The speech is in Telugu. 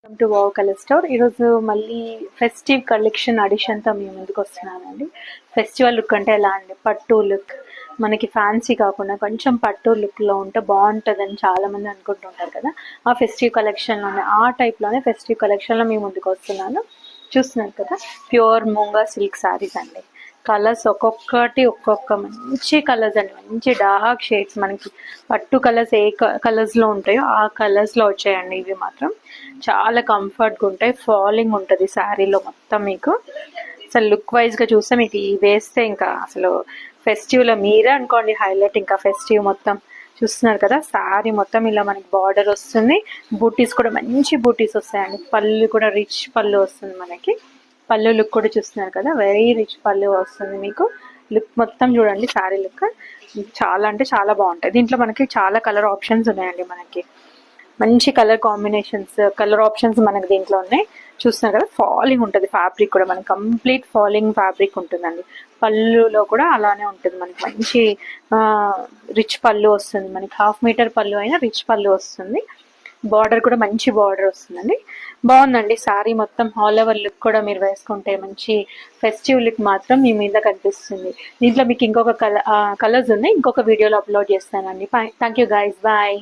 Welcome to wow colour store. ఈరోజు మళ్ళీ ఫెస్టివ్ కలెక్షన్ అడిషన్తో మీ ముందుకు వస్తున్నానండి. ఫెస్టివల్ లుక్ అంటే ఎలా అండి, పట్టు లుక్, మనకి ఫ్యాన్సీ కాకుండా కొంచెం పట్టు లుక్లో ఉంటే బాగుంటుందని చాలామంది అనుకుంటుంటారు కదా. ఆ ఫెస్టివ్ కలెక్షన్లోనే, ఆ టైప్లోనే ఫెస్టివ్ కలెక్షన్లో మీ ముందుకు వస్తున్నాను. చూస్తున్నారు కదా, ప్యూర్ మూంగా సిల్క్ శారీస్ అండి. కలర్స్ ఒక్కొక్కటి ఒక్కొక్క మంచి కలర్స్ అండి, మంచి డార్క్ షేడ్స్. మనకి పట్టు కలర్స్ ఏ కలర్స్లో ఉంటాయో ఆ కలర్స్లో వచ్చాయండి. ఇవి మాత్రం చాలా కంఫర్ట్గా ఉంటాయి. ఫాలింగ్ ఉంటుంది శారీలో మొత్తం. మీకు అసలు లుక్ వైజ్గా చూస్తే మీకు ఇవి వేస్తే ఇంకా అసలు ఫెస్టివ్లో మీరే అనుకోండి హైలైట్. ఇంకా ఫెస్టివ్ మొత్తం చూస్తున్నారు కదా, శారీ మొత్తం ఇలా మనకి బార్డర్ వస్తుంది. బూటీస్ కూడా మంచి బూటీస్ వస్తాయండి. పళ్ళు కూడా రిచ్ పళ్ళు వస్తుంది మనకి. పళ్ళు లుక్ కూడా చూస్తున్నారు కదా, వెరీ రిచ్ పళ్ళు వస్తుంది మీకు. లుక్ మొత్తం చూడండి, శారీ లుక్ చాలా అంటే చాలా బాగుంటాయి. దీంట్లో మనకి చాలా కలర్ ఆప్షన్స్ ఉన్నాయండి. మనకి మంచి కలర్ కాంబినేషన్స్, కలర్ ఆప్షన్స్ మనకి దీంట్లో ఉన్నాయి. చూస్తున్నారు కదా, ఫాలింగ్ ఉంటుంది ఫ్యాబ్రిక్ కూడా, మనకి కంప్లీట్ ఫాలింగ్ ఫ్యాబ్రిక్ ఉంటుందండి. పళ్ళులో కూడా అలానే ఉంటుంది. మనకి మంచి రిచ్ పళ్ళు వస్తుంది. మనకి 1/2 మీటర్ పళ్ళు అయినా రిచ్ పళ్ళు వస్తుంది. బార్డర్ కూడా మంచి బార్డర్ వస్తుందండి. బాగుందండి శారీ మొత్తం. ఆల్ ఓవర్ లుక్ కూడా మీరు వేసుకుంటే మంచి ఫెస్టివ్ లుక్ మాత్రం మీ మీద కనిపిస్తుంది. దీంట్లో మీకు ఇంకొక కలర్స్ ఉన్నాయి, ఇంకొక వీడియోలో అప్లోడ్ చేస్తానండి. Thank you guys, bye.